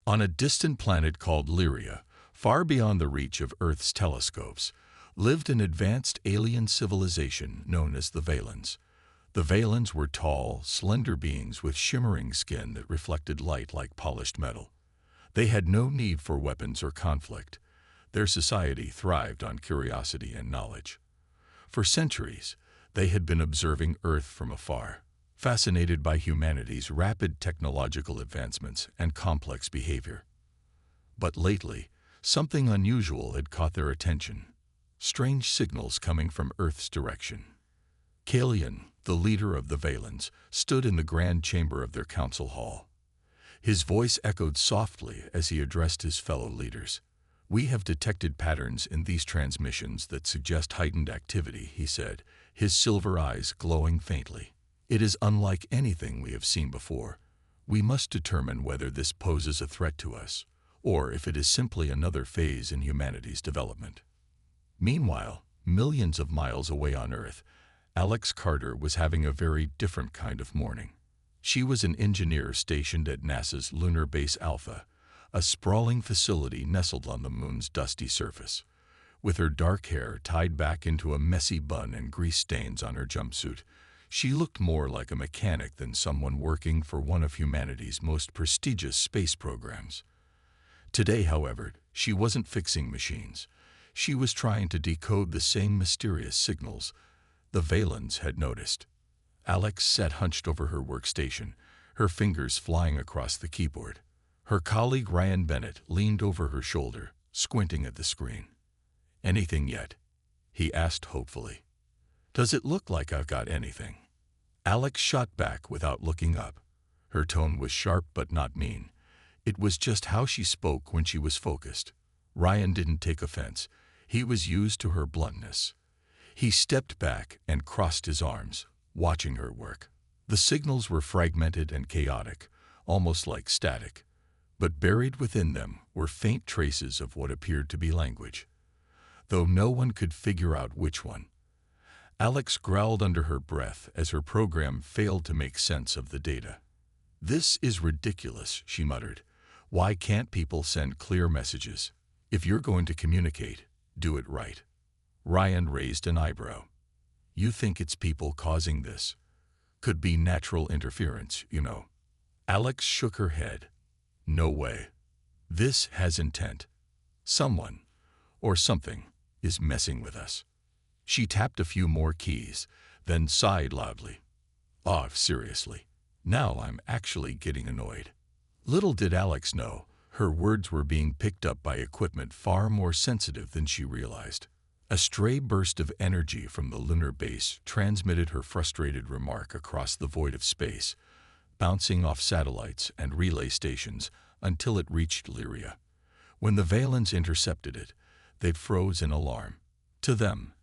On a distant planet called Lyria, far beyond the reach of Earth's telescopes, lived an advanced alien civilization known as the Valens. The Valens were tall, slender beings with shimmering skin that reflected light like polished metal. They had no need for weapons or conflict. Their society thrived on curiosity and knowledge. For centuries, they had been observing Earth from afar, fascinated by humanity's rapid technological advancements and complex behavior. But lately, something unusual had caught their attention. Strange signals coming from Earth's direction. Kalian, the leader of the Valens, stood in the grand chamber of their council hall. His voice echoed softly as he addressed his fellow leaders. "We have detected patterns in these transmissions that suggest heightened activity," he said, his silver eyes glowing faintly. "It is unlike anything we have seen before. We must determine whether this poses a threat to us, or if it is simply another phase in humanity's development." Meanwhile, millions of miles away on Earth, Alex Carter was having a very different kind of morning. She was an engineer stationed at NASA's Lunar Base Alpha, a sprawling facility nestled on the moon's dusty surface. With her dark hair tied back into a messy bun and grease stains on her jumpsuit, she looked more like a mechanic than someone working for one of humanity's most prestigious space programs. Today, however, she wasn't fixing machines. She was trying to decode the same mysterious signals the Valens had noticed. Alex sat hunched over her workstation, her fingers flying across the keyboard. Her colleague Ryan Bennett leaned over her shoulder, squinting at the screen. "Anything yet?" he asked hopefully. "Does it look like I've got anything?" Alex shot back without looking up. Her tone was sharp but not mean. It was just how she spoke when she was focused. Ryan didn't take offense. He was used to her bluntness. He stepped back and crossed his arms, watching her work. The signals were fragmented and chaotic, almost like static, but buried within them were faint traces of what appeared to be language, though no one could figure out which one. Alex growled under her breath as her program failed to make sense of the data. "This is ridiculous," she muttered. "Why can't people send clear messages? If you're going to communicate, do it right." Ryan raised an eyebrow. "You think it's people causing this? Could be natural interference, you know." Alex shook her head. "No way. This has intent. Someone, or something, is messing with us." She tapped a few more keys, then sighed loudly. "Oh, seriously. Now I'm actually getting annoyed." Little did Alex know, her words were being picked up by equipment far more sensitive than she realized. A stray burst of energy from the lunar base transmitted her frustrated remark across the void of space, bouncing off satellites and relay stations until it reached Lyria. When the Valens intercepted it, they froze in alarm. To them,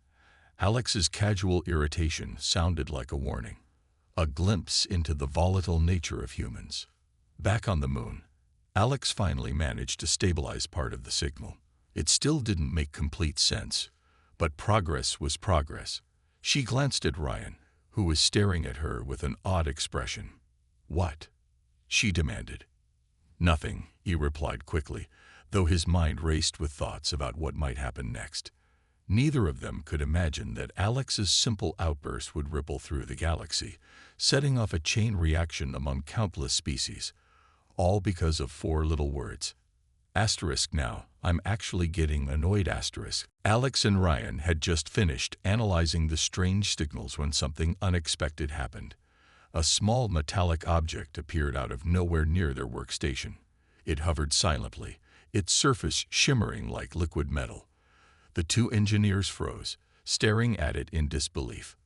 Alex's casual irritation sounded like a warning, a glimpse into the volatile nature of humans. Back on the moon, Alex finally managed to stabilize part of the signal. It still didn't make complete sense, but progress was progress. She glanced at Ryan, who was staring at her with an odd expression. "What?" she demanded. "Nothing," he replied quickly, though his mind raced with thoughts about what might happen next. Neither of them could imagine that Alex's simple outburst would ripple through the galaxy, setting off a chain reaction among countless species, all because of 4 little words. Asterisk now, I'm actually getting annoyed asterisk. Alex and Ryan had just finished analyzing the strange signals when something unexpected happened. A small metallic object appeared out of nowhere near their workstation. It hovered silently, its surface shimmering like liquid metal. The 2 engineers froze, staring at it in disbelief.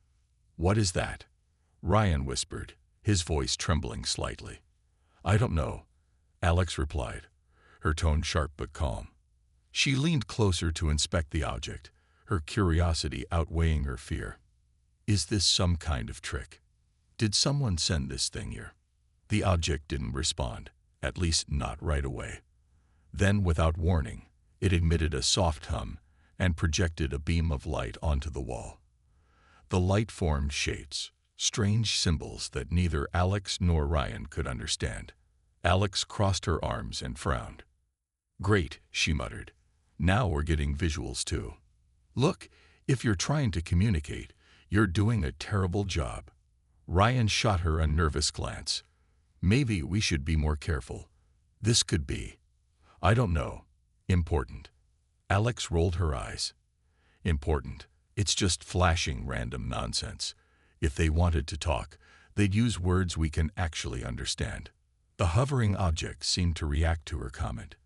"What is that?" Ryan whispered, his voice trembling slightly. "I don't know," Alex replied, her tone sharp but calm. She leaned closer to inspect the object, her curiosity outweighing her fear. "Is this some kind of trick? Did someone send this thing here?" The object didn't respond, at least not right away. Then, without warning, it emitted a soft hum and projected a beam of light onto the wall. The light formed shapes, strange symbols that neither Alex nor Ryan could understand. Alex crossed her arms and frowned. "Great," she muttered. "Now we're getting visuals too. Look, if you're trying to communicate, you're doing a terrible job." Ryan shot her a nervous glance. "Maybe we should be more careful. This could be, I don't know, important." Alex rolled her eyes. "Important? It's just flashing random nonsense. If they wanted to talk, they'd use words we can actually understand." The hovering object seemed to react to her comment.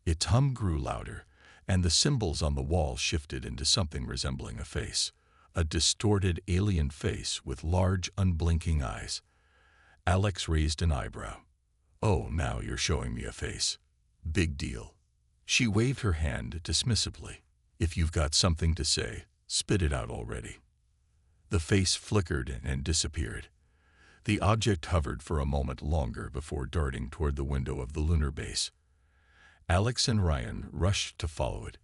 Its hum grew louder, and the symbols on the wall shifted into something resembling a face. A distorted alien face with large, unblinking eyes. Alex raised an eyebrow. "Oh, now you're showing me a face. Big deal." She waved her hand dismissively. "If you've got something to say, spit it out already." The face flickered and disappeared. The object hovered for a moment longer before darting toward the window of the lunar base. Alex and Ryan rushed to follow it,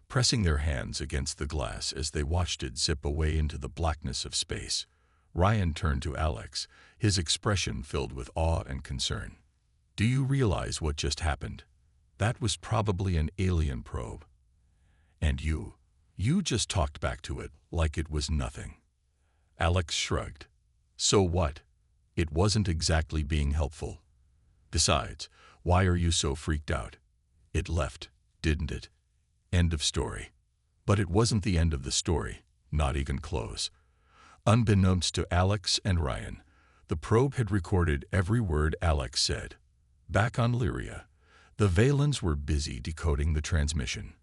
pressing their hands against the glass as they watched it zip away into the blackness of space. Ryan turned to Alex, his expression filled with awe and concern. "Do you realize what just happened? That was probably an alien probe. And you just talked back to it like it was nothing." Alex shrugged. "So what? It wasn't exactly being helpful. Besides, why are you so freaked out? It left, didn't it? End of story." But it wasn't the end of the story, not even close. Unbeknownst to Alex and Ryan, the probe had recorded every word Alex said. Back on Lyria, the Valens were busy decoding the transmission.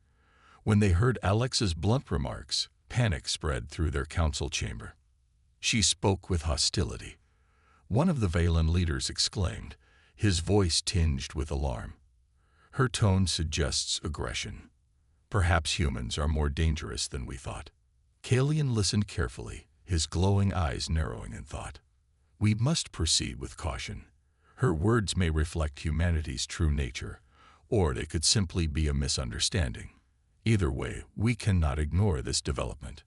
When they heard Alex's blunt remarks, panic spread through their council chamber. She spoke with hostility. One of the Valen leaders exclaimed, his voice tinged with alarm. "Her tone suggests aggression. Perhaps humans are more dangerous than we thought." Kalian listened carefully, his glowing eyes narrowing in thought. "We must proceed with caution. Her words may reflect humanity's true nature, or they could simply be a misunderstanding. Either way, we cannot ignore this development."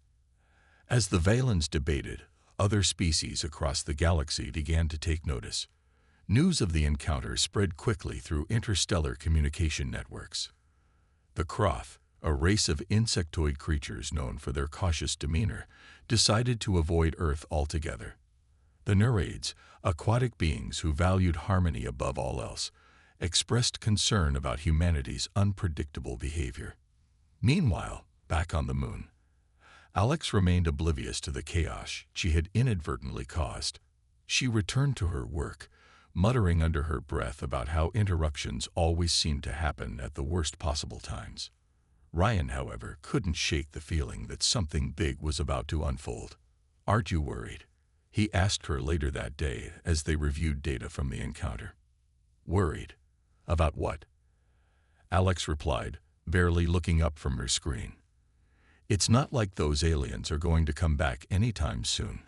As the Valens debated, other species across the galaxy began to take notice. News of the encounter spread quickly through interstellar communication networks. The Kroth, a race of insectoid creatures known for their cautious demeanor, decided to avoid Earth altogether. The Nereids, aquatic beings who valued harmony above all else, expressed concern about humanity's unpredictable behavior. Meanwhile, back on the moon, Alex remained oblivious to the chaos she had inadvertently caused. She returned to her work, muttering under her breath about how interruptions always seemed to happen at the worst possible times. Ryan, however, couldn't shake the feeling that something big was about to unfold. "Aren't you worried?" he asked her later that day as they reviewed data from the encounter. "Worried? About what?" Alex replied, barely looking up from her screen. "It's not like those aliens are going to come back anytime soon.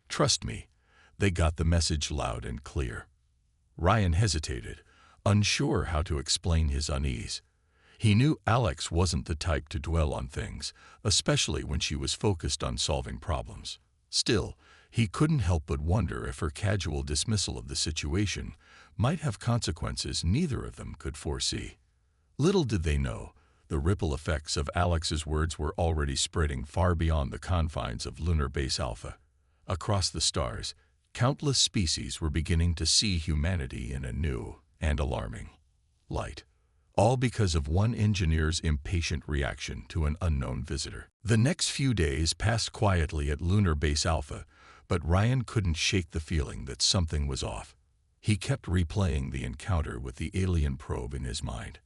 Trust me, they got the message loud and clear." Ryan hesitated, unsure how to explain his unease. He knew Alex wasn't the type to dwell on things, especially when she was focused on solving problems. Still, he couldn't help but wonder if her casual dismissal of the situation might have consequences neither of them could foresee. Little did they know, the ripple effects of Alex's words were already spreading far beyond the confines of Lunar Base Alpha. Across the stars, countless species were beginning to see humanity in a new and alarming light. All because of one engineer's impatient reaction to an unknown visitor. The next few days passed quietly at Lunar Base Alpha, but Ryan couldn't shake the feeling that something was off. He kept replaying the encounter with the alien probe in his mind,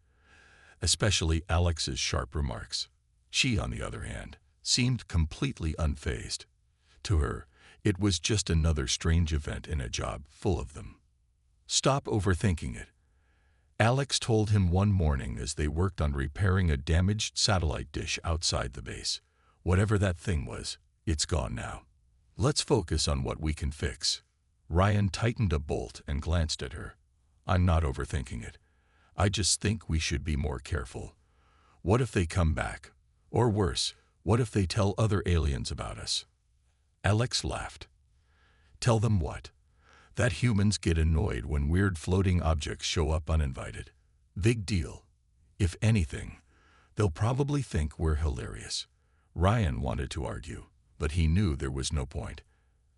especially Alex's sharp remarks. She, on the other hand, seemed completely unfazed. To her, it was just another strange event in a job full of them. "Stop overthinking it," Alex told him one morning as they worked on repairing a damaged satellite dish outside the base. "Whatever that thing was, it's gone now. Let's focus on what we can fix." Ryan tightened a bolt and glanced at her. "I'm not overthinking it. I just think we should be more careful. What if they come back? Or worse, what if they tell other aliens about us?" Alex laughed. "Tell them what?" That humans get annoyed when weird floating objects show up uninvited. Big deal. If anything, they'll probably think we're hilarious. Ryan wanted to argue, but he knew there was no point.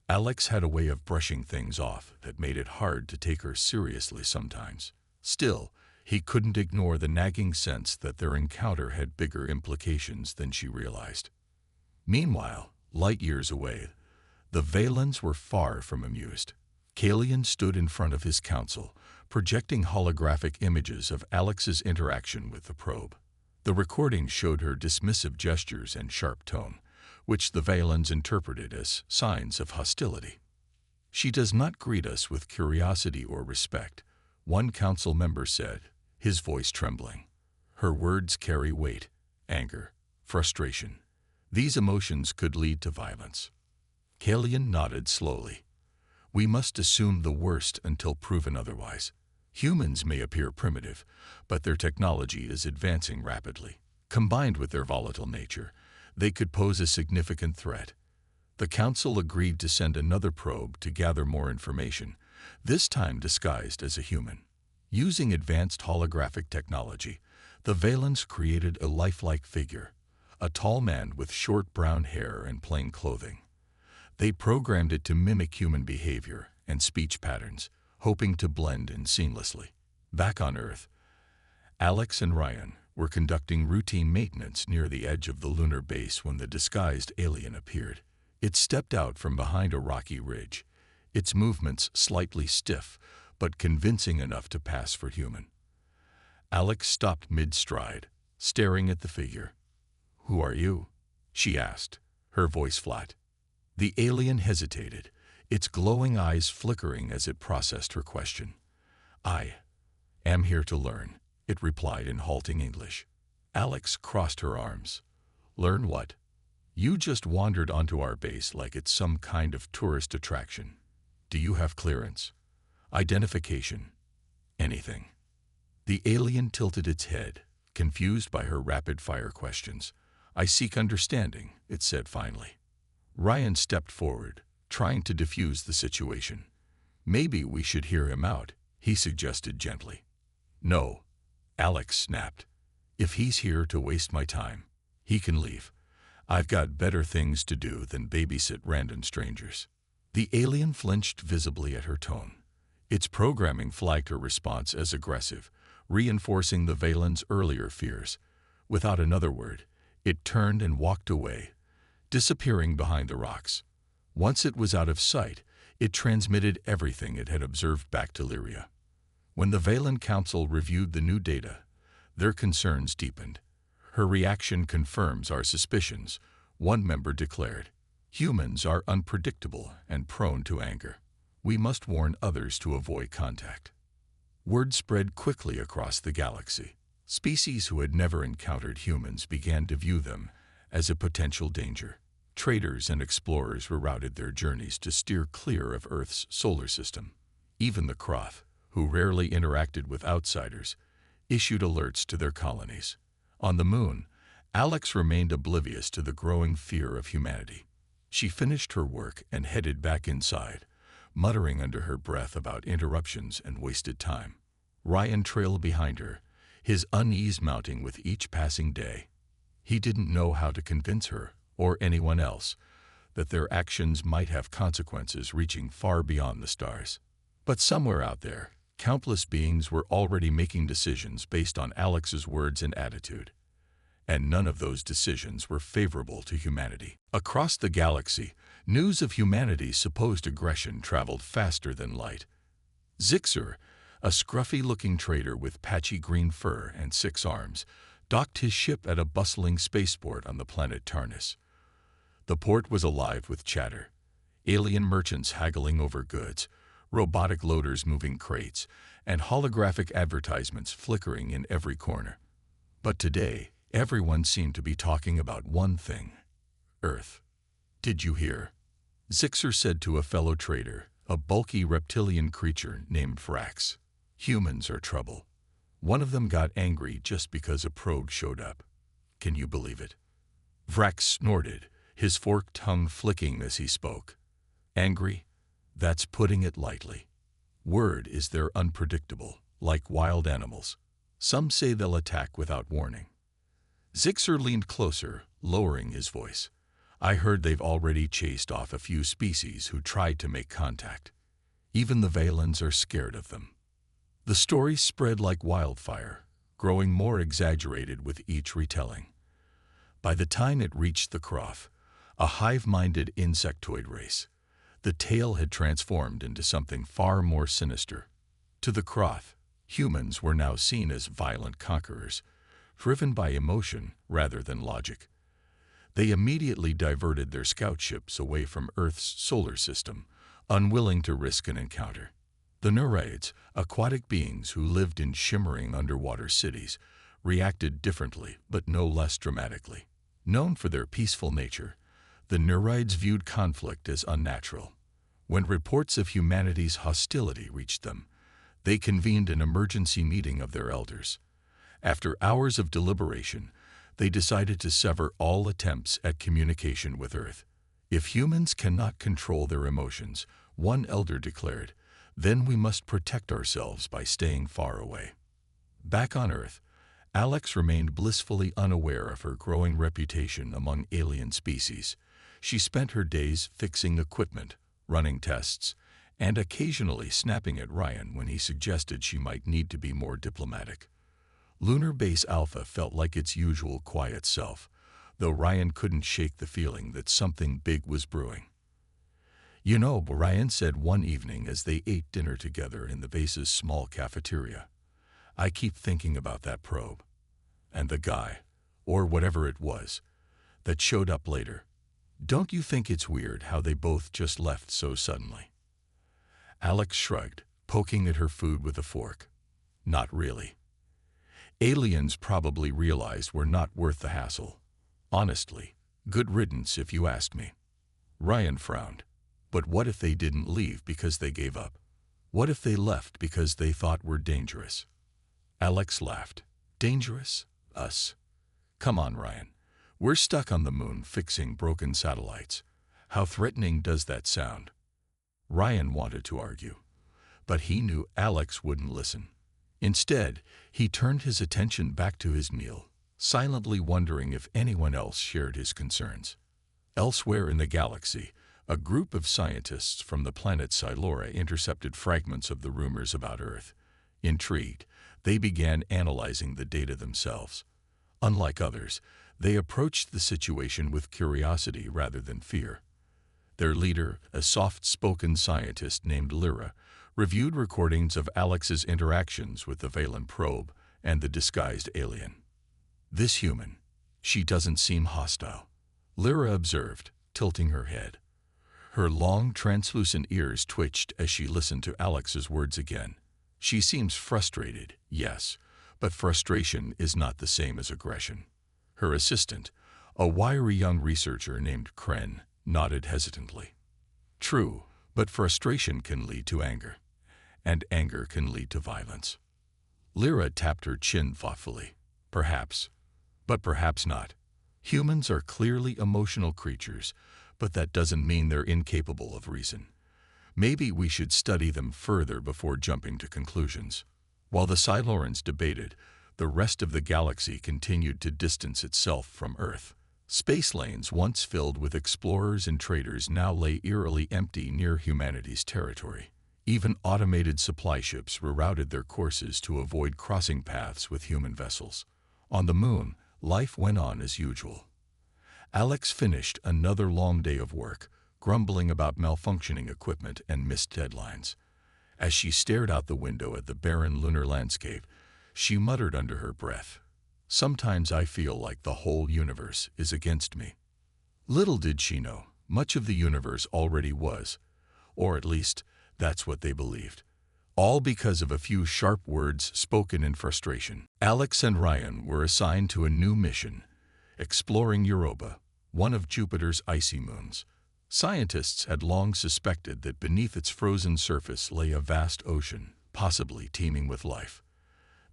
Alex had a way of brushing things off that made it hard to take her seriously sometimes. Still, he couldn't ignore the nagging sense that their encounter had bigger implications than she realized. Meanwhile, light years away, the Valens were far from amused. Kalian stood in front of his council, projecting holographic images of Alex's interaction with the probe. The recording showed her dismissive gestures and sharp tone, which the Valens interpreted as signs of hostility. "She does not greet us with curiosity or respect," one council member said, his voice trembling. "Her words carry weight, anger, frustration. These emotions could lead to violence." Kalian nodded slowly. "We must assume the worst until proven otherwise. Humans may appear primitive, but their technology is advancing rapidly. Combined with their volatile nature, they could pose a significant threat." The council agreed to send another probe to gather more information, this time disguised as a human. Using advanced holographic technology, the Valens created a lifelike figure, a tall man with short brown hair and plain clothing. They programmed it to mimic human behavior and speech patterns, hoping to blend in seamlessly. Back on Earth, Alex and Ryan were conducting routine maintenance near the edge of the lunar base when the disguised alien appeared. It stepped out from behind a rocky ridge, its movements slightly stiff, but convincing enough to pass for human. Alex stopped mid-stride, staring at the figure. "Who are you?" she asked, her voice flat. The alien hesitated, its glowing eyes flickering as it processed her question. "I am here to learn," it replied in halting English. Alex crossed her arms. "Learn what? You just wandered onto our base like it's some kind of tourist attraction. Do you have clearance? Identification? Anything?" The alien tilted its head, confused by her rapid-fire questions. "I seek understanding," it said finally. Ryan stepped forward, trying to defuse the situation. "Maybe we should hear him out," he suggested gently. "No," Alex snapped. "If he's here to waste my time, he can leave. I've got better things to do than babysit random strangers." The alien flinched visibly at her tone. Its programming flagged her response as aggressive, reinforcing the Valen's earlier fears. Without another word, it turned and walked away, disappearing behind the rocks. Once it was out of sight, it transmitted everything it had observed back to Lyria. When the Valen Council reviewed the new data, their concerns deepened. "Her reaction confirms our suspicions," one member declared. "Humans are unpredictable and prone to anger. We must warn others to avoid contact." Word spread quickly across the galaxy. Species who had never encountered humans began to view them as a potential danger. Traders and explorers rerouted their journeys to steer clear of Earth's solar system. Even the Kroth, who rarely interacted with outsiders, issued alerts to their colonies. On the moon, Alex remained oblivious to the growing fear of humanity. She finished her work and headed back inside, muttering under her breath about interruptions and wasted time. Ryan trailed behind her, his unease mounting with each passing day. He didn't know how to convince her, or anyone else, that their actions might have consequences reaching far beyond the stars. But somewhere out there, countless beings were already making decisions based on Alex's words and attitude. And none of those decisions were favorable to humanity. Across the galaxy, news of humanity's supposed aggression traveled faster than light. Zixer, a scruffy-looking trader with patchy green fur and 6 arms, docked his ship at a bustling spaceport on the planet Tarnus. The port was alive with chatter. Alien merchants haggling over goods, robotic loaders moving crates, and holographic advertisements flickering in every corner. But today, everyone seemed to be talking about one thing: Earth. "Did you hear?" Zixer said to a fellow trader, a bulky reptilian creature named Vrax. "Humans are trouble. One of them got angry just because a probe showed up. Can you believe it?" Vrax snorted, his forked tongue flicking as he spoke. "Angry? That's putting it lightly. Word is they're unpredictable, like wild animals. Some say they'll attack without warning. Zixer leaned closer, lowering his voice. I heard they've already chased off a few species who tried to make contact. Even the Valens are scared of them. The story spread like wildfire, growing more exaggerated with each retelling. By the time it reached the Croft, a hive-minded insectoid race, the tale had transformed into something far more sinister. To the Croft, humans were now seen as violent conquerors, driven by emotion rather than logic. They immediately diverted their scout ships away from Earth's solar system, unwilling to risk an encounter. The Nereids, aquatic beings who lived in shimmering underwater cities, reacted differently but no less dramatically. Known for their peaceful nature, the Nereids viewed conflict as unnatural. When reports of humanity's hostility reached them, they convened an emergency meeting of their elders. After hours of deliberation, they decided to sever all attempts at communication with Earth. If humans cannot control their emotions, one elder declared, then we must protect ourselves by staying far away. Back on Earth, Alex remained blissfully unaware of her growing reputation among alien species. She spent her days fixing equipment, running tests, and occasionally snapping at Ryan when he suggested she might need to be more diplomatic. Lunar Base Alpha felt like its usual quiet self, though Ryan couldn't shake the feeling that something big was brewing. You know, Ryan said one evening as they ate dinner together in the base's small cafeteria, I keep thinking about that probe. And the guy, or whatever it was, that showed up later. Don't you think it's weird how they both just left so suddenly? Alex shrugged, poking at her food with a fork. Not really. Aliens probably realized we're not worth the hassle. Honestly, good riddance if you asked me. Ryan frowned. But what if they didn't leave because they gave up? What if they left because they thought we're dangerous? Alex laughed. Dangerous? Us? Come on, Ryan. We're stuck on the moon fixing broken satellites. How threatening does that sound? Ryan wanted to argue, but he knew Alex wouldn't listen. Instead, he turned his attention back to his meal, silently wondering if anyone else shared his concerns. Elsewhere in the galaxy, a group of scientists from the planet Silora intercepted fragments of the rumors about Earth. Intrigued, they began analyzing the data themselves. Unlike others, they approached the situation with curiosity rather than fear. Their leader, a soft-spoken scientist named Lyra, reviewed recordings of Alex's interactions with the Valen probe and the disguised alien. This human, she doesn't seem hostile, Lyra observed, tilting her head. Her long, translucent ears twitched as she listened to Alex's words again. She seems frustrated, yes, but frustration is not the same as aggression. Her assistant, a wiry young researcher named Kren, nodded hesitantly. True, but frustration can lead to anger, and anger can lead to violence. Lyra tapped her chin thoughtfully. Perhaps, but perhaps not. Humans are clearly emotional creatures, but that doesn't mean they're incapable of reason. Maybe we should study them further before jumping to conclusions. While the Silorans debated, the rest of the galaxy continued to distance itself from Earth. Space lanes once filled with explorers and traders now lay eerily empty near humanity's territory. Even automated supply ships rerouted their courses to avoid crossing paths with human vessels. On the moon, life went on as usual. Alex finished another long day of work, grumbling about malfunctioning equipment and missed deadlines. As she stared out the window at the barren lunar landscape, she muttered under her breath, "Sometimes I feel like the whole universe is against me." Little did she know, much of the universe already was, or at least that's what they believed. All because of a few sharp words spoken in frustration. Alex and Ryan were assigned to a new mission, exploring Europa, one of Jupiter's icy moons. Scientists had long suspected that beneath its frozen surface lay a vast ocean, possibly teeming with life.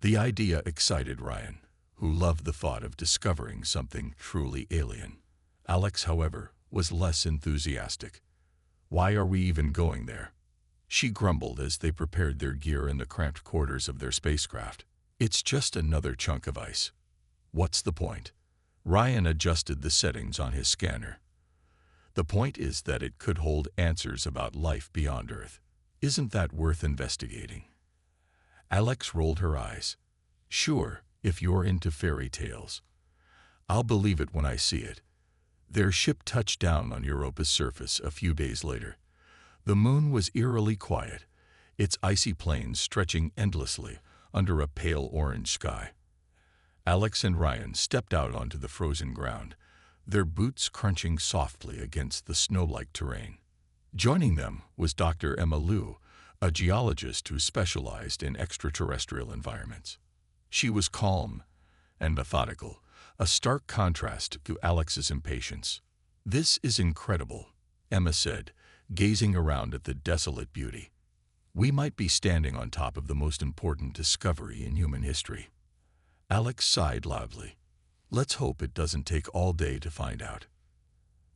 The idea excited Ryan, who loved the thought of discovering something truly alien. Alex, however, was less enthusiastic. Why are we even going there? She grumbled as they prepared their gear in the cramped quarters of their spacecraft. It's just another chunk of ice. What's the point? Ryan adjusted the settings on his scanner. The point is that it could hold answers about life beyond Earth. Isn't that worth investigating? Alex rolled her eyes. Sure, if you're into fairy tales. I'll believe it when I see it. Their ship touched down on Europa's surface a few days later. The moon was eerily quiet, its icy plains stretching endlessly under a pale orange sky. Alex and Ryan stepped out onto the frozen ground, their boots crunching softly against the snow-like terrain. Joining them was Dr. Emma Liu, a geologist who specialized in extraterrestrial environments. She was calm and methodical, a stark contrast to Alex's impatience. "This is incredible," Emma said, gazing around at the desolate beauty. "We might be standing on top of the most important discovery in human history." Alex sighed loudly. "Let's hope it doesn't take all day to find out."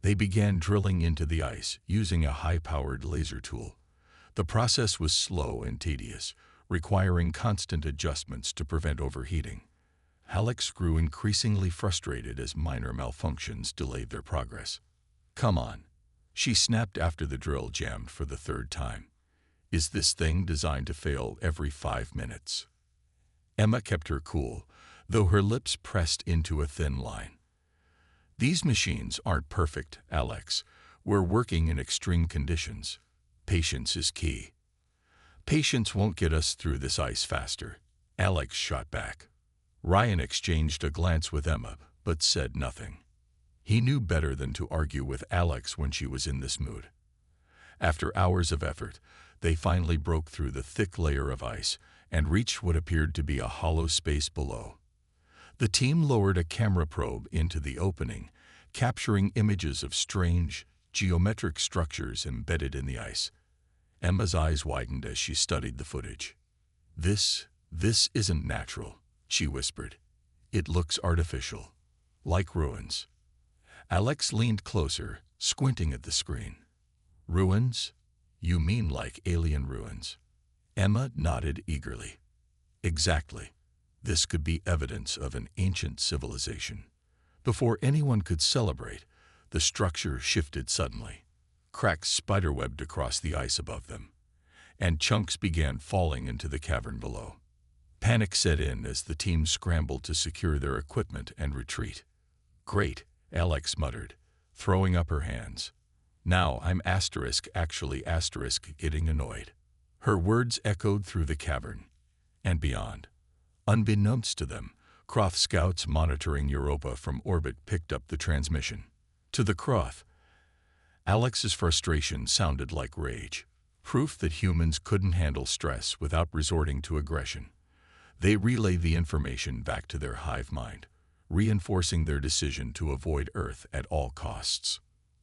They began drilling into the ice using a high-powered laser tool. The process was slow and tedious, requiring constant adjustments to prevent overheating. Alex grew increasingly frustrated as minor malfunctions delayed their progress. "Come on," she snapped after the drill jammed for the third time. "Is this thing designed to fail every 5 minutes?" Emma kept her cool, though her lips pressed into a thin line. "These machines aren't perfect, Alex. We're working in extreme conditions. Patience is key." "Patience won't get us through this ice faster," Alex shot back. Ryan exchanged a glance with Emma, but said nothing. He knew better than to argue with Alex when she was in this mood. After hours of effort, they finally broke through the thick layer of ice and reached what appeared to be a hollow space below. The team lowered a camera probe into the opening, capturing images of strange, geometric structures embedded in the ice. Emma's eyes widened as she studied the footage. This isn't natural," she whispered. "It looks artificial, like ruins." Alex leaned closer, squinting at the screen. "Ruins? You mean like alien ruins?" Emma nodded eagerly. "Exactly. This could be evidence of an ancient civilization." Before anyone could celebrate, the structure shifted suddenly. Cracks spiderwebbed across the ice above them, and chunks began falling into the cavern below. Panic set in as the team scrambled to secure their equipment and retreat. "Great," Alex muttered, throwing up her hands. "Now I'm actually getting annoyed." Her words echoed through the cavern and beyond. Unbeknownst to them, Croth scouts monitoring Europa from orbit picked up the transmission. To the Croth, Alex's frustration sounded like rage, proof that humans couldn't handle stress without resorting to aggression. They relayed the information back to their hive mind, reinforcing their decision to avoid Earth at all costs.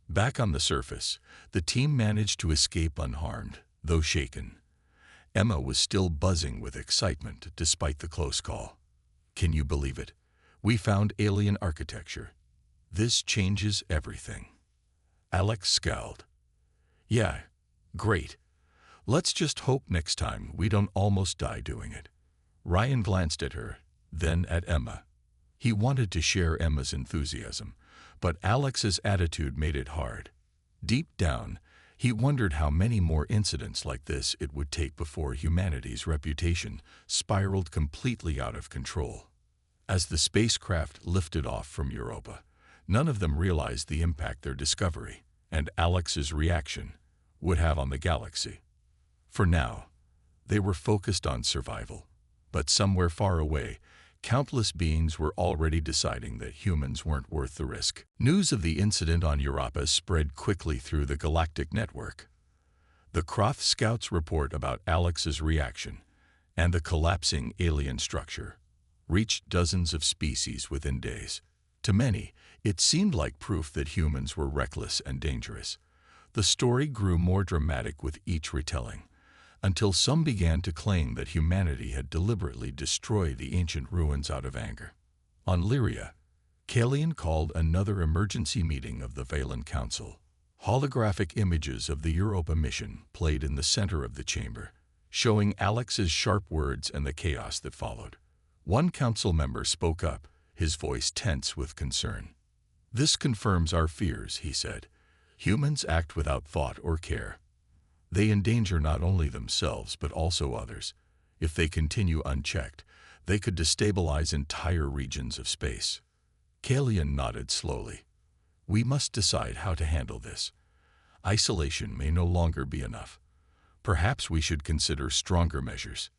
Back on the surface, the team managed to escape unharmed, though shaken. Emma was still buzzing with excitement despite the close call. "Can you believe it? We found alien architecture. This changes everything." Alex scowled. "Yeah, great. Let's just hope next time we don't almost die doing it." Ryan glanced at her, then at Emma. He wanted to share Emma's enthusiasm, but Alex's attitude made it hard. Deep down, he wondered how many more incidents like this it would take before humanity's reputation spiraled completely out of control. As the spacecraft lifted off from Europa, none of them realized the impact their discovery, and Alex's reaction, would have on the galaxy. For now, they were focused on survival, but somewhere far away, countless beings were already deciding that humans weren't worth the risk. News of the incident on Europa spread quickly through the galactic network. The Croth scouts' report about Alex's reaction and the collapsing alien structure reached dozens of species within days. To many, it seemed like proof that humans were reckless and dangerous. The story grew more dramatic with each retelling, until some began to claim that humanity had deliberately destroyed the ancient ruins out of anger. On Lyria, Kalian called another emergency meeting of the Valen Council. Holographic images of the Europa mission played in the center of the chamber, showing Alex's sharp words and the chaos that followed. One council member spoke up, his voice tense with concern. "This confirms our fears," he said. "Humans act without thought or care. They endanger not only themselves but also others. If they continue unchecked, they could destabilize entire regions of space." Kalian nodded slowly. "We must decide how to handle this. Isolation may no longer be enough. Perhaps we should consider stronger measures."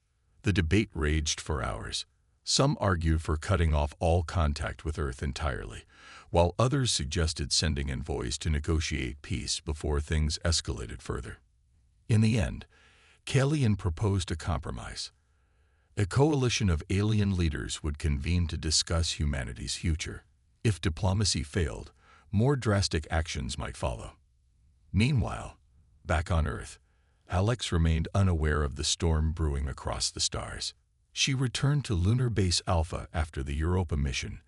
The debate raged for hours. Some argued for cutting off all contact with Earth entirely, while others suggested sending envoys to negotiate peace before things escalated further. In the end, Kalian proposed a compromise. A coalition of alien leaders would convene to discuss humanity's future. If diplomacy failed, more drastic actions might follow. Meanwhile, back on Earth, Alex remained unaware of the storm brewing across the stars. She returned to Lunar Base Alpha after the Europa mission,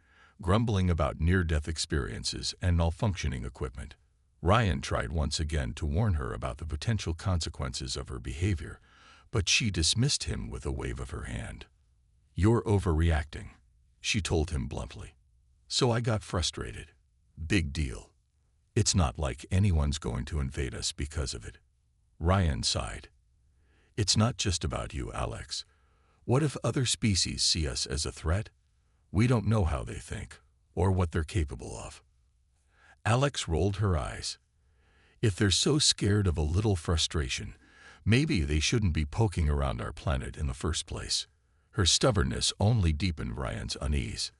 grumbling about near-death experiences and malfunctioning equipment. Ryan tried once again to warn her about the potential consequences of her behavior, but she dismissed him with a wave of her hand. "You're overreacting," she told him bluntly. "So I got frustrated. Big deal. It's not like anyone's going to invade us because of it." Ryan sighed. "It's not just about you, Alex. What if other species see us as a threat? We don't know how they think, or what they're capable of." Alex rolled her eyes. "If they're so scared of a little frustration, maybe they shouldn't be poking around our planet in the first place." Her stubbornness only deepened Ryan's unease.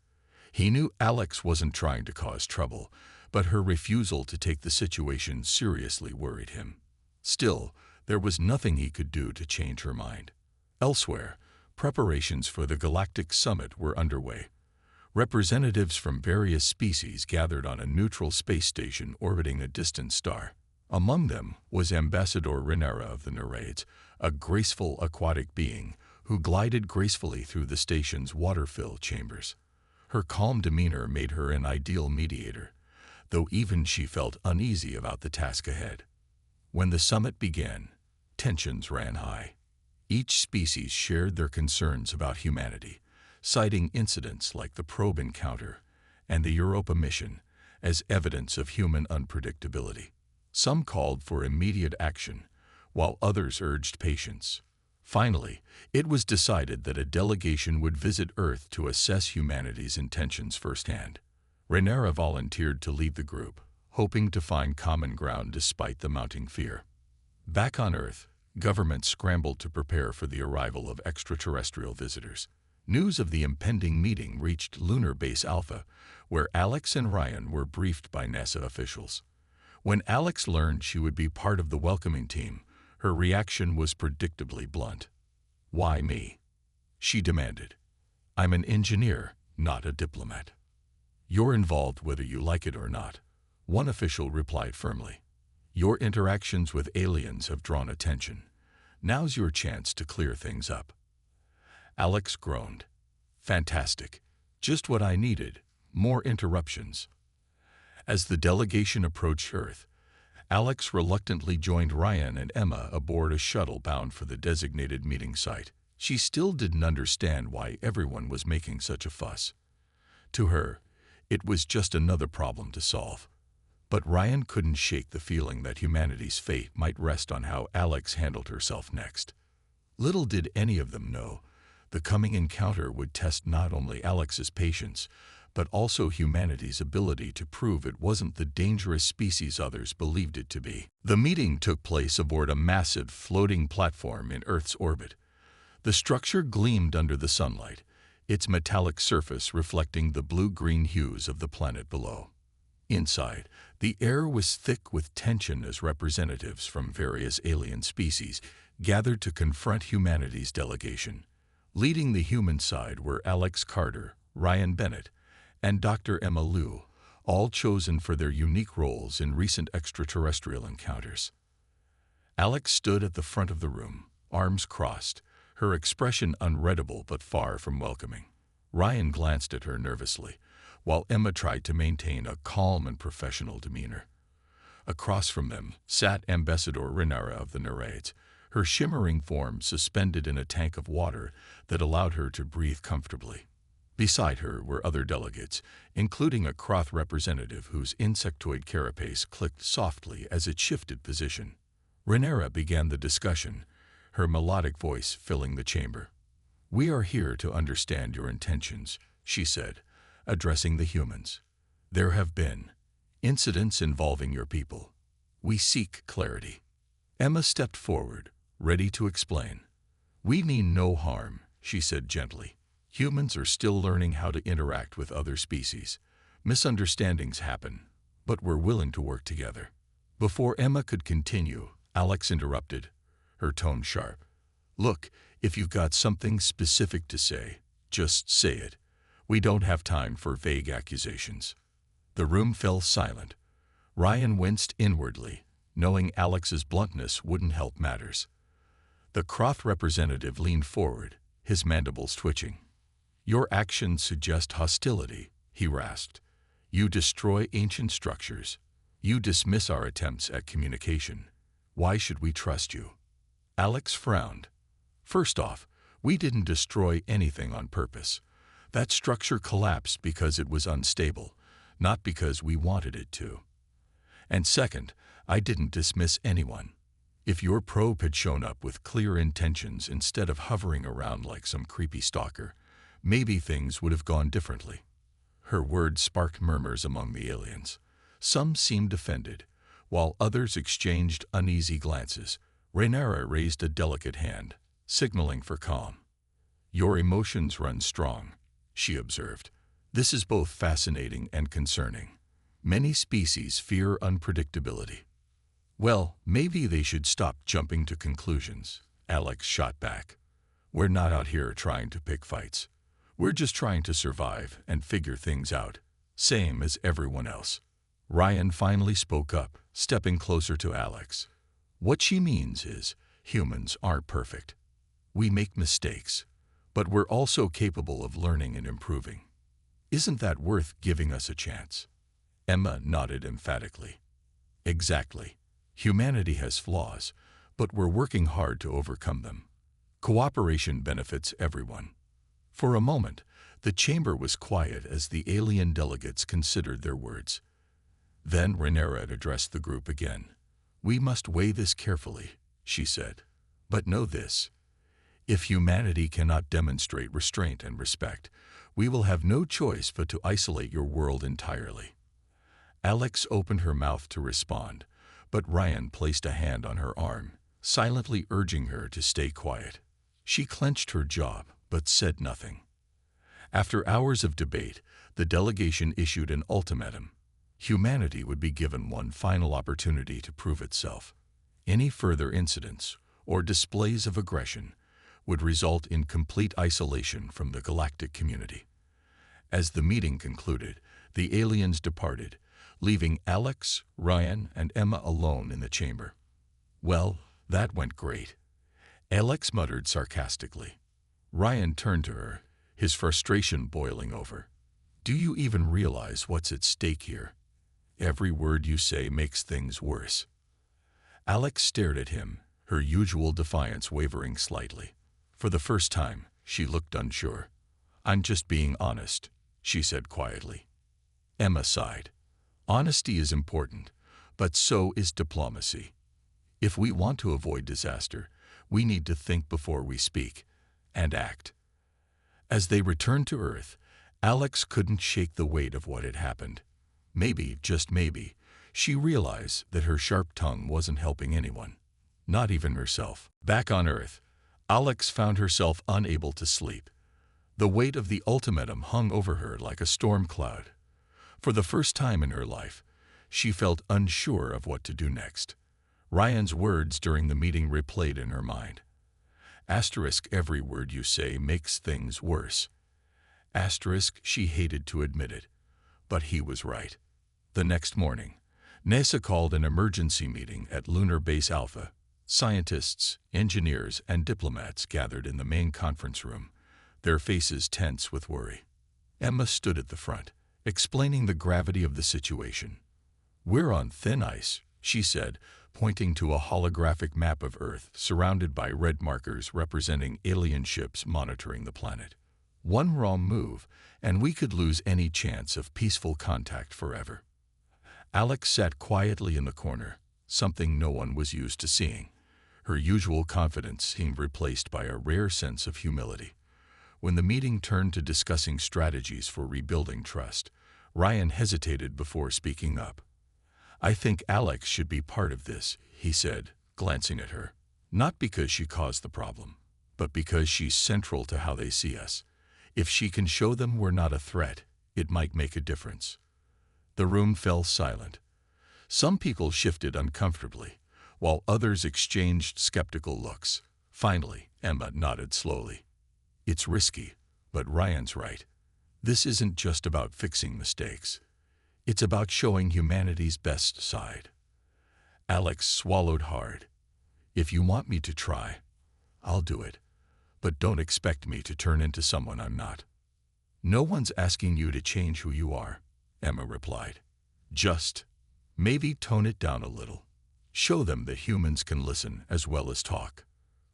He knew Alex wasn't trying to cause trouble, but her refusal to take the situation seriously worried him. Still, there was nothing he could do to change her mind. Elsewhere, preparations for the Galactic Summit were underway. Representatives from various species gathered on a neutral space station orbiting a distant star. Among them was Ambassador Rhaenyra of the Nereids, a graceful aquatic being who glided gracefully through the station's water-filled chambers. Her calm demeanor made her an ideal mediator, though even she felt uneasy about the task ahead. When the summit began, tensions ran high. Each species shared their concerns about humanity, citing incidents like the probe encounter and the Europa mission as evidence of human unpredictability. Some called for immediate action, while others urged patience. Finally, it was decided that a delegation would visit Earth to assess humanity's intentions firsthand. Rhaenyra volunteered to lead the group, hoping to find common ground despite the mounting fear. Back on Earth, governments scrambled to prepare for the arrival of extraterrestrial visitors. News of the impending meeting reached Lunar Base Alpha, where Alex and Ryan were briefed by NASA officials. When Alex learned she would be part of the welcoming team, her reaction was predictably blunt. "Why me?" she demanded. "I'm an engineer, not a diplomat." "You're involved whether you like it or not," one official replied firmly. "Your interactions with aliens have drawn attention. Now's your chance to clear things up." Alex groaned. "Fantastic. Just what I needed. More interruptions." As the delegation approached Earth, Alex reluctantly joined Ryan and Emma aboard a shuttle bound for the designated meeting site. She still didn't understand why everyone was making such a fuss. To her, it was just another problem to solve. But Ryan couldn't shake the feeling that humanity's fate might rest on how Alex handled herself next. Little did any of them know, the coming encounter would test not only Alex's patience, but also humanity's ability to prove it wasn't the dangerous species others believed it to be. The meeting took place aboard a massive floating platform in Earth's orbit. The structure gleamed under the sunlight, its metallic surface reflecting the blue-green hues of the planet below. Inside, the air was thick with tension as representatives from various alien species gathered to confront humanity's delegation. Leading the human side were Alex Carter, Ryan Bennett, and Dr. Emma Liu, all chosen for their unique roles in recent extraterrestrial encounters. Alex stood at the front of the room, arms crossed, her expression unreadable but far from welcoming. Ryan glanced at her nervously, while Emma tried to maintain a calm and professional demeanor. Across from them sat Ambassador Renara of the Nereids, her shimmering form suspended in a tank of water that allowed her to breathe comfortably. Beside her were other delegates, including a Kroth representative whose insectoid carapace clicked softly as it shifted position. Renara began the discussion, her melodic voice filling the chamber. "We are here to understand your intentions," she said, addressing the humans. "There have been incidents involving your people. We seek clarity." Emma stepped forward, ready to explain. "We mean no harm," she said gently. "Humans are still learning how to interact with other species. Misunderstandings happen, but we're willing to work together." Before Emma could continue, Alex interrupted, her tone sharp. "Look, if you've got something specific to say, just say it. We don't have time for vague accusations." The room fell silent. Ryan winced inwardly, knowing Alex's bluntness wouldn't help matters. The Kroth representative leaned forward, his mandibles twitching. "Your actions suggest hostility," he rasped. "You destroy ancient structures. You dismiss our attempts at communication. Why should we trust you?" Alex frowned. "First off, we didn't destroy anything on purpose. That structure collapsed because it was unstable, not because we wanted it to. And second, I didn't dismiss anyone. If your probe had shown up with clear intentions instead of hovering around like some creepy stalker, maybe things would have gone differently." Her words sparked murmurs among the aliens. Some seemed offended, while others exchanged uneasy glances. Renara raised a delicate hand, signaling for calm. "Your emotions run strong," she observed. "This is both fascinating and concerning. Many species fear unpredictability." "Well, maybe they should stop jumping to conclusions," Alex shot back. "We're not out here trying to pick fights. We're just trying to survive and figure things out, same as everyone else." Ryan finally spoke up, stepping closer to Alex. "What she means is, humans aren't perfect. We make mistakes, but we're also capable of learning and improving. Isn't that worth giving us a chance?" Emma nodded emphatically. "Exactly. Humanity has flaws, but we're working hard to overcome them. Cooperation benefits everyone." For a moment, the chamber was quiet as the alien delegates considered their words. Then Renara addressed the group again. "We must weigh this carefully," she said. "But know this. If humanity cannot demonstrate restraint and respect, we will have no choice but to isolate your world entirely." Alex opened her mouth to respond, but Ryan placed a hand on her arm, silently urging her to stay quiet. She clenched her jaw, but said nothing. After hours of debate, the delegation issued an ultimatum. Humanity would be given one final opportunity to prove itself. Any further incidents or displays of aggression would result in complete isolation from the galactic community. As the meeting concluded, the aliens departed, leaving Alex, Ryan, and Emma alone in the chamber. "Well, that went great," Alex muttered sarcastically. Ryan turned to her, his frustration boiling over. "Do you even realize what's at stake here? Every word you say makes things worse." Alex stared at him, her usual defiance wavering slightly. For the first time, she looked unsure. "I'm just being honest," she said quietly. Emma sighed. "Honesty is important, but so is diplomacy. If we want to avoid disaster, we need to think before we speak, and act." As they returned to Earth, Alex couldn't shake the weight of what had happened. Maybe, just maybe, she realized that her sharp tongue wasn't helping anyone, not even herself. Back on Earth, Alex found herself unable to sleep. The weight of the ultimatum hung over her like a storm cloud. For the first time in her life, she felt unsure of what to do next. Ryan's words during the meeting replayed in her mind. Asterisk, every word you say makes things worse. Asterisk, she hated to admit it, but he was right. The next morning, NASA called an emergency meeting at Lunar Base Alpha. Scientists, engineers, and diplomats gathered in the main conference room, their faces tense with worry. Emma stood at the front, explaining the gravity of the situation. "We're on thin ice," she said, pointing to a holographic map of Earth surrounded by red markers representing alien ships monitoring the planet. One wrong move, and we could lose any chance of peaceful contact forever. Alex sat quietly in the corner, something no one was used to seeing. Her usual confidence seemed replaced by a rare sense of humility. When the meeting turned to discussing strategies for rebuilding trust, Ryan hesitated before speaking up. "I think Alex should be part of this," he said, glancing at her. "Not because she caused the problem, but because she's central to how they see us. If she can show them we're not a threat, it might make a difference." The room fell silent. Some people shifted uncomfortably, while others exchanged skeptical looks. Finally, Emma nodded slowly. "It's risky, but Ryan's right. This isn't just about fixing mistakes. It's about showing humanity's best side." Alex swallowed hard. "If you want me to try, I'll do it. But don't expect me to turn into someone I'm not." "No one's asking you to change who you are," Emma replied. "Just maybe tone it down a little. Show them that humans can listen as well as talk."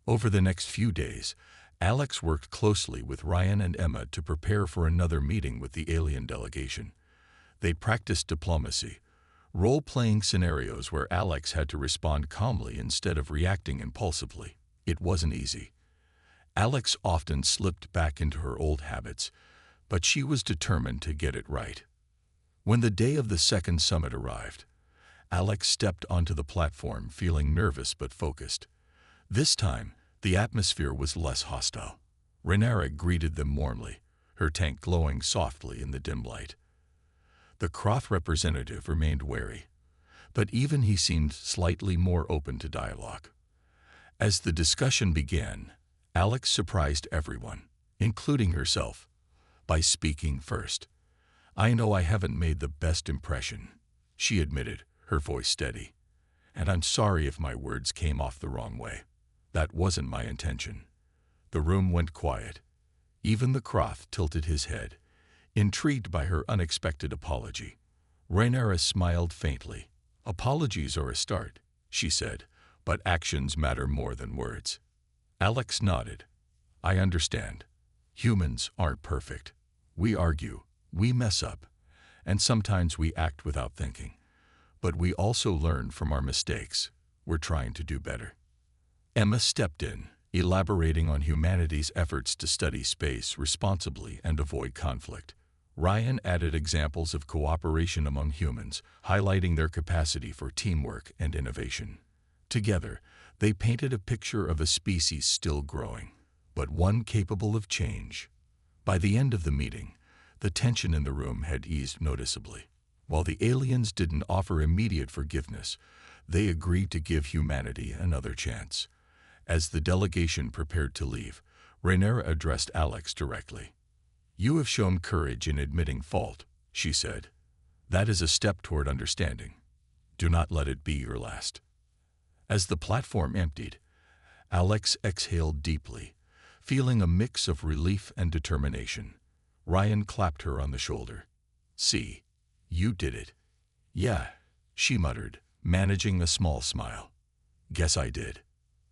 Over the next few days, Alex worked closely with Ryan and Emma to prepare for another meeting with the alien delegation. They practiced diplomacy, role-playing scenarios where Alex had to respond calmly instead of reacting impulsively. It wasn't easy. Alex often slipped back into her old habits, but she was determined to get it right. When the day of the second summit arrived, Alex stepped onto the platform feeling nervous but focused. This time, the atmosphere was less hostile. Rhaenyra greeted them warmly, her tank glowing softly in the dim light. The Croth representative remained wary, but even he seemed slightly more open to dialogue. As the discussion began, Alex surprised everyone, including herself, by speaking first. "I know I haven't made the best impression," she admitted, her voice steady. "And I'm sorry if my words came off the wrong way. That wasn't my intention." The room went quiet. Even the Croth tilted his head, intrigued by her unexpected apology. Rhaenyra smiled faintly. "Apologies are a start," she said, "but actions matter more than words." Alex nodded. "I understand. Humans aren't perfect. We argue, we mess up, and sometimes we act without thinking. But we also learn from our mistakes. We're trying to do better." Emma stepped in, elaborating on humanity's efforts to study space responsibly and avoid conflict. Ryan added examples of cooperation among humans, highlighting their capacity for teamwork and innovation. Together, they painted a picture of a species still growing, but one capable of change. By the end of the meeting, the tension in the room had eased noticeably. While the aliens didn't offer immediate forgiveness, they agreed to give humanity another chance. As the delegation prepared to leave, Rhaenyra addressed Alex directly. "You have shown courage in admitting fault," she said. "That is a step toward understanding. Do not let it be your last." As the platform emptied, Alex exhaled deeply, feeling a mix of relief and determination. Ryan clapped her on the shoulder. "See, you did it." "Yeah," she muttered, managing a small smile. "Guess I did."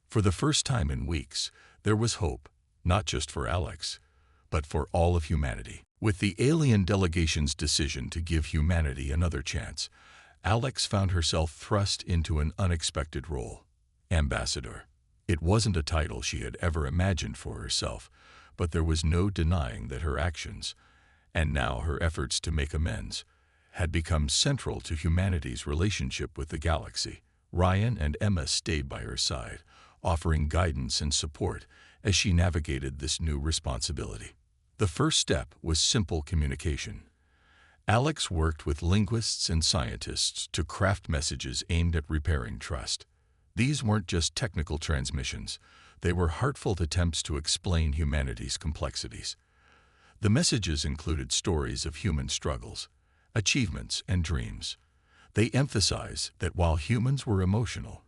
For the first time in weeks, there was hope, not just for Alex, but for all of humanity. With the alien delegation's decision to give humanity another chance, Alex found herself thrust into an unexpected role: ambassador. It wasn't a title she had ever imagined for herself, but there was no denying that her actions, and now her efforts to make amends, had become central to humanity's relationship with the galaxy. Ryan and Emma stayed by her side, offering guidance and support as she navigated this new responsibility. The first step was simple communication. Alex worked with linguists and scientists to craft messages aimed at repairing trust. These weren't just technical transmissions, they were heartfelt attempts to explain humanity's complexities. The messages included stories of human struggles, achievements, and dreams. They emphasized that while humans were emotional,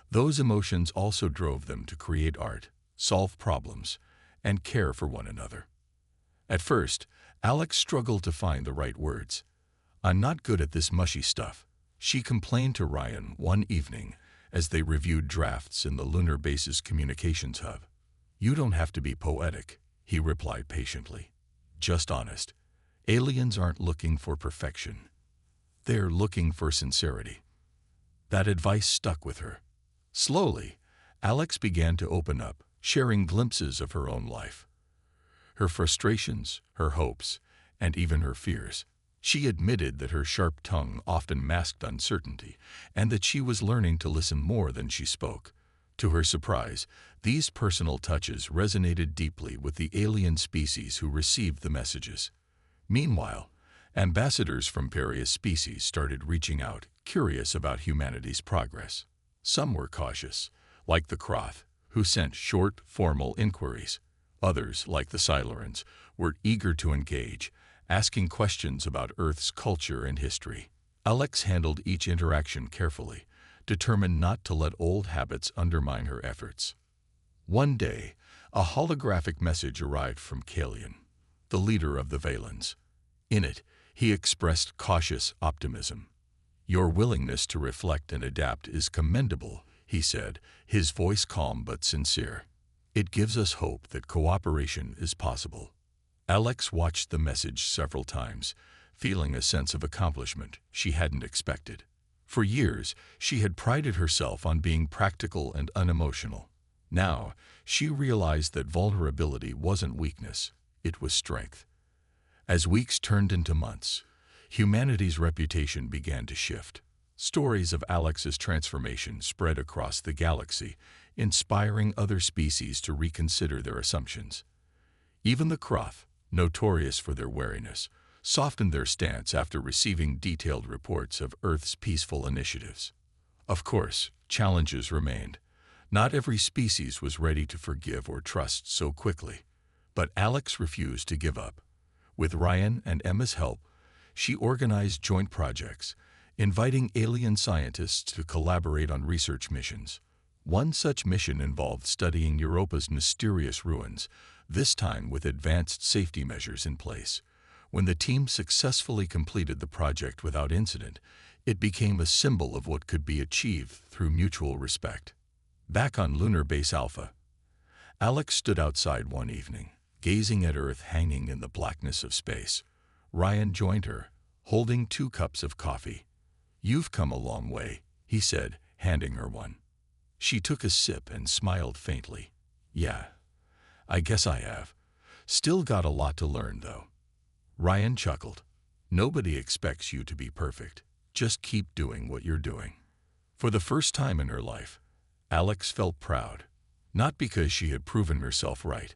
those emotions also drove them to create art, solve problems, and care for one another. At first, Alex struggled to find the right words. "I'm not good at this mushy stuff," She complained to Ryan one evening as they reviewed drafts in the lunar base's communications hub. "You don't have to be poetic," he replied patiently. "Just honest. Aliens aren't looking for perfection. They're looking for sincerity." That advice stuck with her. Slowly, Alex began to open up, sharing glimpses of her own life. Her frustrations, her hopes, and even her fears. She admitted that her sharp tongue often masked uncertainty, and that she was learning to listen more than she spoke. To her surprise, these personal touches resonated deeply with the alien species who received the messages. Meanwhile, ambassadors from various species started reaching out, curious about humanity's progress. Some were cautious, like the Croth, who sent short, formal inquiries. Others, like the Silurians, were eager to engage, asking questions about Earth's culture and history. Alex handled each interaction carefully, determined not to let old habits undermine her efforts. One day, a holographic message arrived from Kalian, the leader of the Valens. In it, he expressed cautious optimism. "Your willingness to reflect and adapt is commendable," he said, his voice calm but sincere. "It gives us hope that cooperation is possible." Alex watched the message several times, feeling a sense of accomplishment she hadn't expected. For years, she had prided herself on being practical and unemotional. Now, she realized that vulnerability wasn't weakness, it was strength. As weeks turned into months, humanity's reputation began to shift. Stories of Alex's transformation spread across the galaxy, inspiring other species to reconsider their assumptions. Even the Croth, notorious for their wariness, softened their stance after receiving detailed reports of Earth's peaceful initiatives. Of course, challenges remained. Not every species was ready to forgive or trust so quickly. But Alex refused to give up. With Ryan and Emma's help, she organized joint projects, inviting alien scientists to collaborate on research missions. One such mission involved studying Europa's mysterious ruins, this time with advanced safety measures in place. When the team successfully completed the project without incident, it became a symbol of what could be achieved through mutual respect. Back on Lunar Base Alpha, Alex stood outside one evening, gazing at Earth hanging in the blackness of space. Ryan joined her, holding 2 cups of coffee. "You've come a long way," he said, handing her one. She took a sip and smiled faintly. "Yeah, I guess I have. Still got a lot to learn, though." Ryan chuckled. "Nobody expects you to be perfect. Just keep doing what you're doing." For the first time in her life, Alex felt proud, not because she had proven herself right,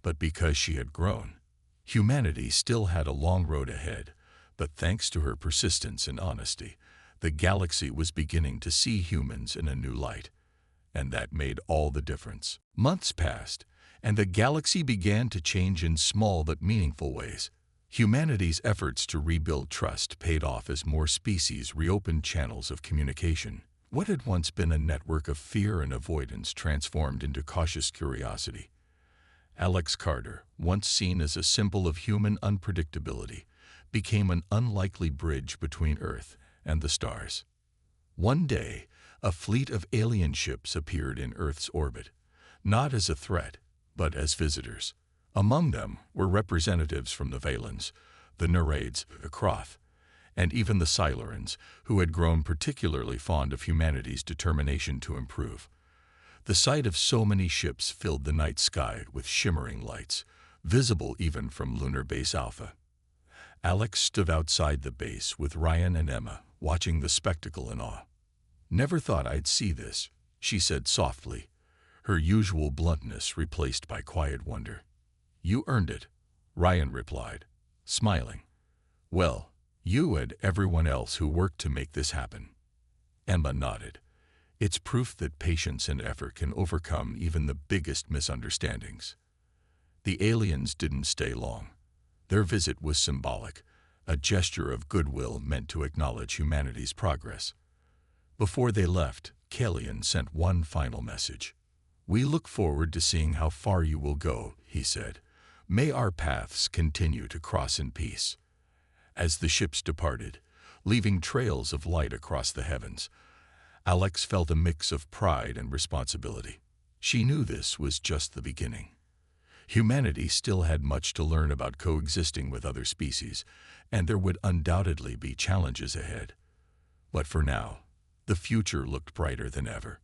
but because she had grown. Humanity still had a long road ahead, but thanks to her persistence and honesty, the galaxy was beginning to see humans in a new light. And that made all the difference. Months passed, and the galaxy began to change in small but meaningful ways. Humanity's efforts to rebuild trust paid off as more species reopened channels of communication. What had once been a network of fear and avoidance transformed into cautious curiosity. Alex Carter, once seen as a symbol of human unpredictability, became an unlikely bridge between Earth and the stars. One day, a fleet of alien ships appeared in Earth's orbit, not as a threat, but as visitors. Among them were representatives from the Valens, the Nereids, the Croth, and even the Silurians, who had grown particularly fond of humanity's determination to improve. The sight of so many ships filled the night sky with shimmering lights, visible even from Lunar Base Alpha. Alex stood outside the base with Ryan and Emma, watching the spectacle in awe. "Never thought I'd see this," she said softly, her usual bluntness replaced by quiet wonder. "You earned it," Ryan replied, smiling. "Well, you and everyone else who worked to make this happen." Emma nodded. "It's proof that patience and effort can overcome even the biggest misunderstandings." The aliens didn't stay long. Their visit was symbolic, a gesture of goodwill meant to acknowledge humanity's progress. Before they left, Kalian sent one final message. "We look forward to seeing how far you will go," he said. "May our paths continue to cross in peace." As the ships departed, leaving trails of light across the heavens. Alex felt a mix of pride and responsibility. She knew this was just the beginning. Humanity still had much to learn about coexisting with other species, and there would undoubtedly be challenges ahead. But for now, the future looked brighter than ever.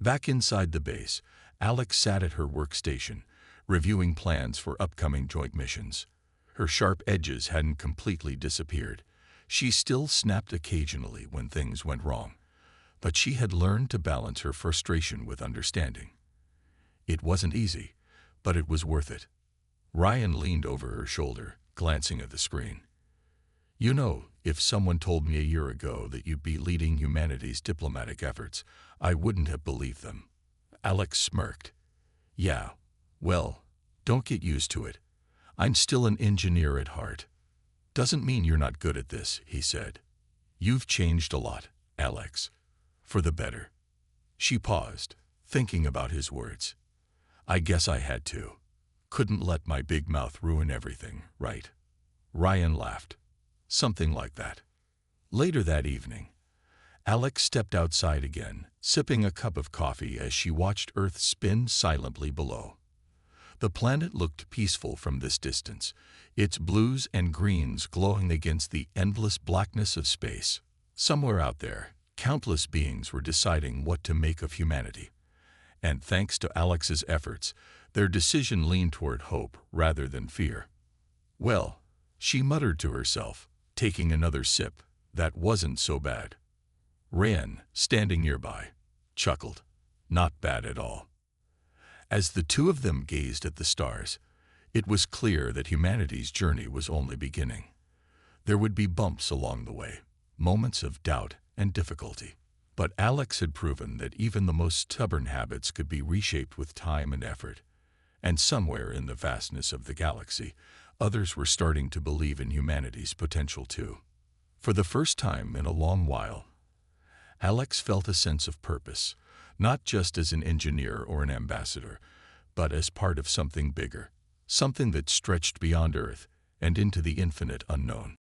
Back inside the base, Alex sat at her workstation, reviewing plans for upcoming joint missions. Her sharp edges hadn't completely disappeared. She still snapped occasionally when things went wrong, but she had learned to balance her frustration with understanding. It wasn't easy, but it was worth it. Ryan leaned over her shoulder, glancing at the screen. "You know, if someone told me a year ago that you'd be leading humanity's diplomatic efforts, I wouldn't have believed them." Alex smirked. "Yeah, well, don't get used to it. I'm still an engineer at heart." "Doesn't mean you're not good at this," he said. "You've changed a lot, Alex. For the better." She paused, thinking about his words. "I guess I had to. Couldn't let my big mouth ruin everything, right?" Ryan laughed. "Something like that." Later that evening, Alex stepped outside again, sipping a cup of coffee as she watched Earth spin silently below. The planet looked peaceful from this distance, its blues and greens glowing against the endless blackness of space. Somewhere out there, countless beings were deciding what to make of humanity. And thanks to Alex's efforts, their decision leaned toward hope rather than fear. "Well," she muttered to herself, taking another sip, "that wasn't so bad." Ryan, standing nearby, chuckled. "Not bad at all." As the two of them gazed at the stars, it was clear that humanity's journey was only beginning. There would be bumps along the way, moments of doubt and difficulty. But Alex had proven that even the most stubborn habits could be reshaped with time and effort. And somewhere in the vastness of the galaxy, others were starting to believe in humanity's potential too. For the first time in a long while, Alex felt a sense of purpose, not just as an engineer or an ambassador, but as part of something bigger, something that stretched beyond Earth and into the infinite unknown.